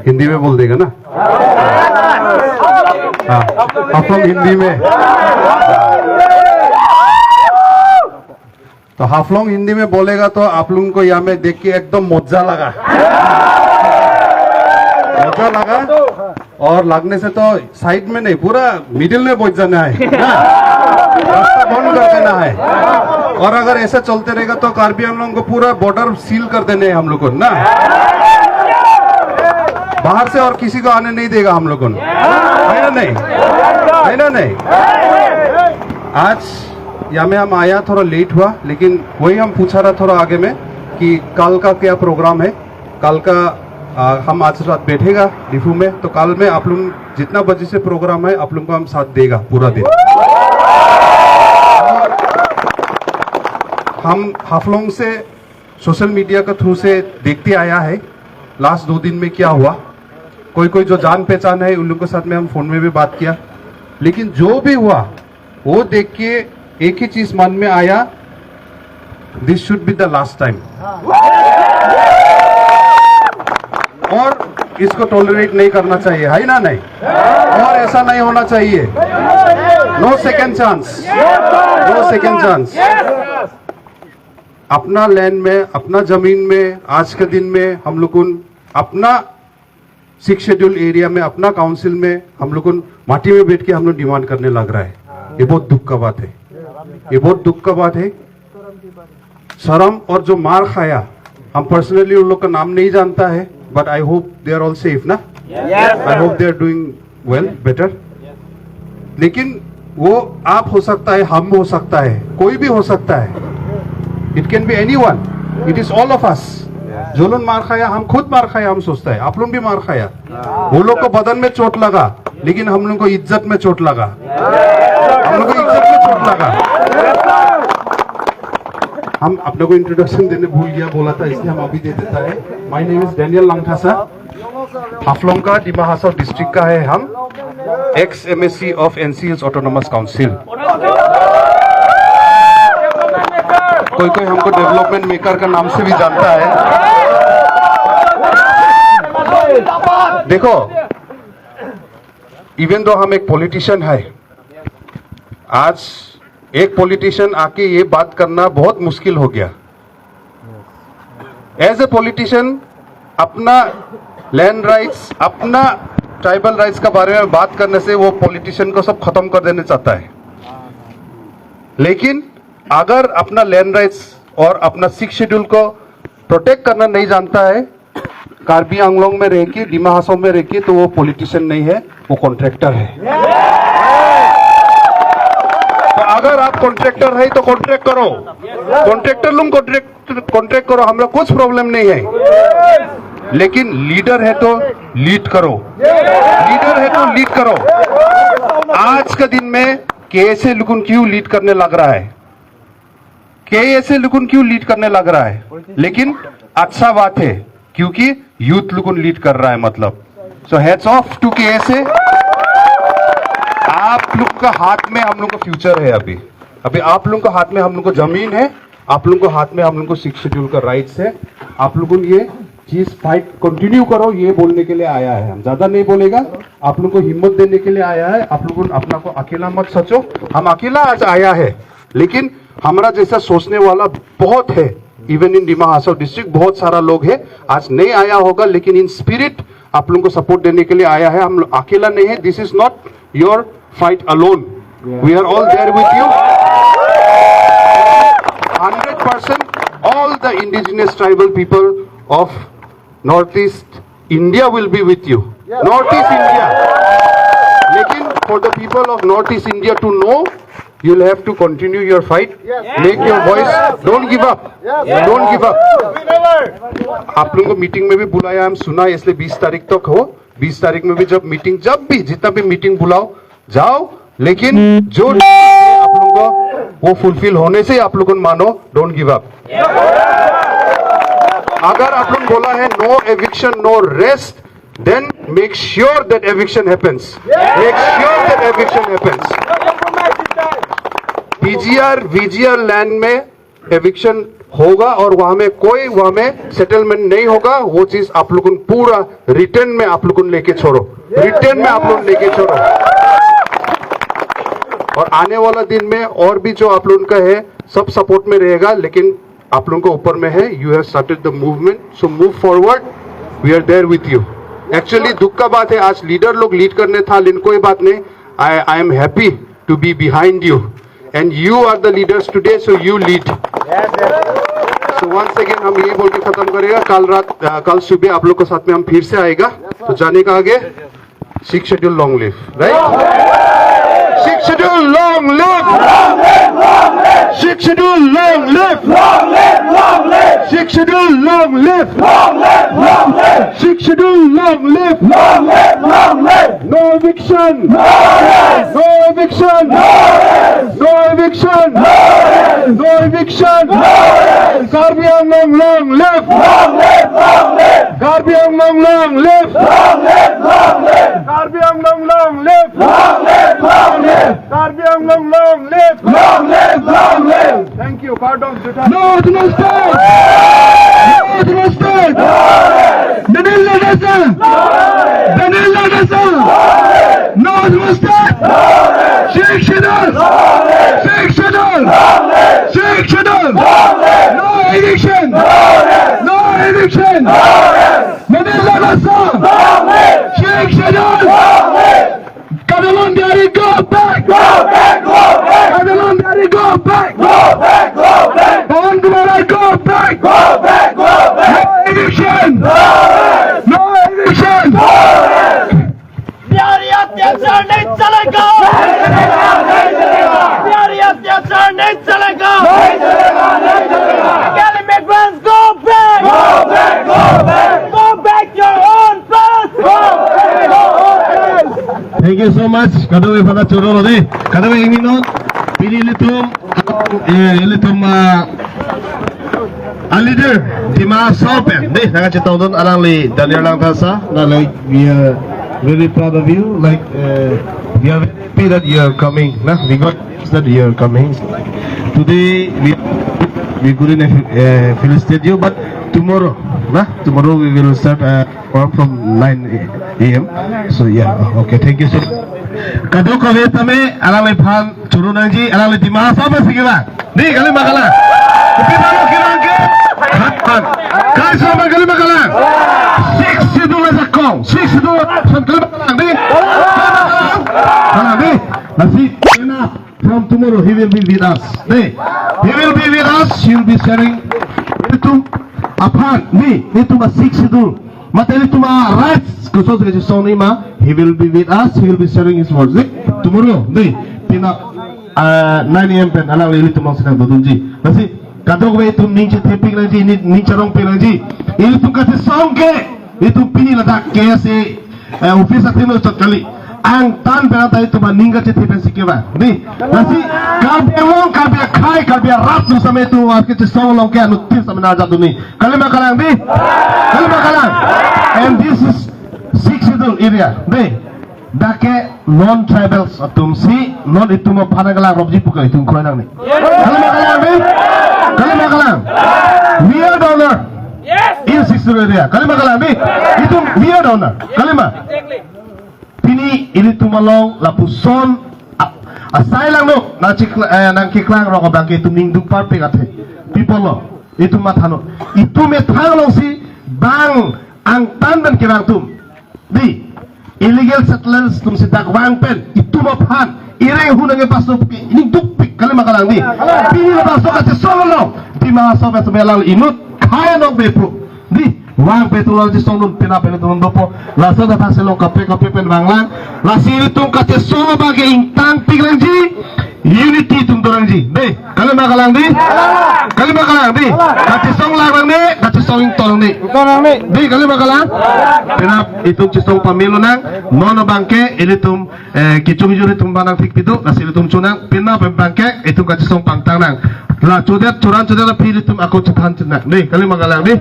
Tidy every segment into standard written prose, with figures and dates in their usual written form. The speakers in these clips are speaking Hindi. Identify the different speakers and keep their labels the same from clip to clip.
Speaker 1: हिंदी में बोल देगा ना? हाँ, आप लोग हिंदी में, तो हाफलोंग हिंदी में बोलेगा तो आप लोगों को यहाँ में देख के एकदम मजा लगा, मजा लगा। और लगने से तो साइड में नहीं, पूरा मिडिल में पहुंच जाना है ना, रास्ता बंद कर देना है। और अगर ऐसा चलते रहेगा तो कार्बी आंगलोंग को पूरा बॉर्डर सील कर देने हम लोग को ना, बाहर से और किसी को आने नहीं देगा हम लोग को, है ना नहीं? है ना नहीं? आज यहाँ में हम आया थोड़ा लेट हुआ, लेकिन वही हम पूछा रहा थोड़ा आगे में कि कल का क्या प्रोग्राम है। कल का हम आज रात बैठेगा डिफू में, तो कल में आप लोग जितना बजे से प्रोग्राम है आप लोग को हम साथ देगा पूरा दिन। हम हाफलोंग से सोशल मीडिया के थ्रू से देखते आया है लास्ट 2 दिन में क्या हुआ। कोई कोई जो जान पहचान है उन लोगों के साथ में हम फोन में भी बात किया, लेकिन जो भी हुआ वो देख के एक ही चीज मन में आया, this should be the last time. और इसको टॉलरेट नहीं करना चाहिए, है ना नहीं? और ऐसा नहीं होना चाहिए। No second chance, no second chance. अपना लैंड में, अपना जमीन में, आज के दिन में हम लोग अपना 6 शेड्यूल एरिया में, अपना काउंसिल में हम लोग माटी में बैठ के हम लोग डिमांड करने लग रहा है। ये बहुत दुख का बात है, ये बहुत दुख का बात है। शर्म और जो मार खाया, हम पर्सनली उन लोग का नाम नहीं जानता है, but I hope they are all safe ना, I hope they are doing well, better. लेकिन वो आप हो सकता है, हम हो सकता है, कोई भी हो सकता है। It can be anyone, it is all of us. जो लोग मार खाया, हम खुद मार खाया, हम सोचता है आप लोग भी मार खाया। वो लोग को बदन में चोट लगा, लेकिन हम लोग को इज्जत में चोट लगा, हम लोग को इज्जत में चोट लगा। हम अपने को इंट्रोडक्शन देने भूल गया, बोला था, इसलिए हम अभी दे देता है। My name is Daniel Langthasa, Haflong का डिमा हासाओ डिस्ट्रिक्ट का है हम, ex MSc of NCS autonomous council. कोई कोई हमको डेवलपमेंट मेकर का नाम से भी जानता है। देखो, इवन दो हम एक पॉलिटिशियन है, आज एक पॉलिटिशियन आके ये बात करना बहुत मुश्किल हो गया। एज ए पॉलिटिशियन अपना लैंड राइट्स, अपना ट्राइबल राइट्स का बारे में बात करने से वो पॉलिटिशियन को सब खत्म कर देना चाहता है। लेकिन अगर अपना लैंड राइट्स और अपना 6 शेड्यूल को प्रोटेक्ट करना नहीं जानता है, कार्बी आंगलोंग में रह के, डिमा हासाओ में रह के, तो वो पॉलिटिशियन नहीं है, वो कॉन्ट्रैक्टर है। तो अगर आप कॉन्ट्रैक्टर है तो कॉन्ट्रैक्ट करो, कॉन्ट्रैक्टर लोग कॉन्ट्रैक्ट करो, हमरा कुछ प्रॉब्लम नहीं है। लेकिन लीडर है तो लीड करो, लीडर है तो लीड करो। आज के दिन में कैसे लोगों क्यों लीड करने लग रहा है, कैसे लोगों क्यों लीड करने लग रहा है, लेकिन अच्छा बात है क्योंकि यूथ लोगों लीड कर रहा है, मतलब। सो हेड्स ऑफ टू KSA। आप लोग का हाथ में हम लोग का फ्यूचर है। अभी अभी आप लोगों का हाथ में हम लोग को जमीन है, आप लोगों को हाथ में हम लोग को 6 शेड्यूल का राइट्स है। आप लोगों ये चीज फाइट कंटिन्यू करो, ये बोलने के लिए आया है। हम ज्यादा नहीं बोलेगा, आप लोगों को हिम्मत देने के लिए आया है। आप लोगों अपना को अकेला मत सोचो, हम अकेला आज आया है, लेकिन हमारा जैसा सोचने वाला बहुत है। Even in Dima Hasao district बहुत सारा लोग है, आज नहीं आया होगा, लेकिन इन स्पिरिट आप लोगों को सपोर्ट देने के लिए आया है। हम अकेला नहीं है, this is not your fight alone, we are all there with you. 100% all the indigenous tribal people of Northeast India will be with you. Northeast India. लेकिन for the people of Northeast India to know, you'll have to continue your fight. Make your voice. Don't give up. Don't give up. आप लोगों को मीटिंग में भी बुलाया, हम सुना, इसलिए 20 तारीख तक हो। 20 तारीख में भी जब मीटिंग, जब भी जितना भी मीटिंग बुलाओ जाओ, लेकिन जो आप लोगों को वो फुलफिल होने से आप लोगों को मानो, डोंट गिव अप। अगर आप लोग बोला है no eviction no rest, then make sure that eviction happens. Make sure that eviction happens. PGR VGR land में एविक्शन होगा और वहां में कोई वहां में सेटलमेंट नहीं होगा, वो चीज आप लोगों को पूरा रिटर्न में आप लोगों को लेके छोड़ो, रिटर्न में आप लोग लेके छोड़ो। और आने वाला दिन में और भी जो आप लोगों का है सब सपोर्ट में रहेगा, लेकिन आप लोगों को ऊपर में है, you have started the movement, so move forward, we are there with you. Actually दुख का बात है, आज लीडर लोग लीड करने था, लेकिन कोई बात नहीं, I am happy to be behind you and you are the leaders today, so you lead. So once again हम ये बोल के खत्म करेगा, कल सुबह आप लोग के साथ में हम फिर से आएगा। तो जाने का आगे 6 schedule long live, right? 6 schedule long live, 6 schedule long live, 6 schedule long live, 6 schedule long live, no eviction, no eviction, no eviction, no eviction, Karbi Anglong long live, Karbi Anglong long live, Karbi Anglong long live, Karbi Anglong long live, long live. Thank you. Pardon. North Mustang, North Mustang, Danil Ladasa, Danil Ladasa, North Mustang, Sheikh Shadal, Sheikh Shadal, Sheikh Shadal, no eviction, no eviction, Danil Ladasa, Sheikh Shadal, Kadalon Dari, go back, go back, go back, Kadalon Dari, go back, go back, go back, Pawan Kumara, go back, go back, go back, no eviction, no eviction,
Speaker 2: प्यारी अत्याचार नहीं चलेगा, प्यारी अत्याचार नहीं चलेगा, Illegal immigrants, go back, go back, go back, go back your own place, go back, go back.
Speaker 3: Thank you so much. Kadawe pada choro de. Kadawe ini non. Pili litum a leader di ma sopen. Deh, nangat cetong don alang li Daniel lang tasa. Like we are really proud of you. Like we are happy that you are coming. Nah, we got that you are coming. Today we couldn't felicitate you, but tomorrow, nah, tomorrow we will start work from 9 a.m. So yeah, okay, thank you so much. Kado kawe tame alang le phan churu nangji alang le dimah sama sikila. Ni kali makala. Tapi malu kirang ke? Khan. Kai sama kali makala. 6 schedule as a call. 6 schedule some kali makala. Ni. Ni. Nasi enough. From tomorrow he will be with us. Ni. He will be with us. He will be sharing. Itu apaan? Ni. Itu mas 6 schedule. Materi tu ma rights khusus ke soni ma. He will be with us. He will be sharing his words. Tomorrow. Ni. Pina 9 a.m. pen alang lili tu mau sedang berdunji. Nasi. Kadang we itu ninci taping lagi, ninci rong pe lagi. Itu kasih song ke. Itu pini letak ke si office akhirnya ucap kali. Ang tan penata itu meninggal cetipen sikiwa. Ni, nasi kalbia long, kalbia kai, kalbia rat tu sama itu akhirnya song long ke anu tin sama nazar tu ni. Kalimah kalang ni, kalimah kalang. And this is 6 schedule area. Ni, dake non-tribals atum si non itu mau panagalang robji pukai itu kau nang ni. Kalimah kalang ni, kalimah kalang. We are donor. In 6 schedule area. Kalimah kalang ni, itu we are donor. Kalimah. Pini ini tumalong lapuson asai lang no nang kiklang roko bangke itu mingdung par pegate people lo itu mathano itu methang long si bang ang tan dan kirang tum di illegal settlers tum si dakwang pen itu maphan ireng hunange pasok ini dukpik kali makalang di pini lo pasok ate solo di mahasobe sebelang inut kaya no bepu di wang petrol di sonun pina penetun dopo la sada taselong kape pen banglang la siri tung kace so bage intang pigrangji unity tung dorangji be kalima kalang di kalima kalang di kace song lang ni kace song tolong ni di kalima kalang pina itu cisong pamilu nang nono bangke ini tum kicung juri tum banang fik pitu la siri tum cunang pina bangke itu kace song pangtang nang la cudet curan pili tum aku cetan cenak ni kalima kalang di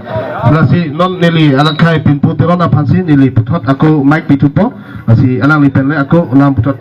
Speaker 3: la si non nili alang kai pintu teron apansi nili putot aku mic pitupo masih alang lipen le aku ulang putot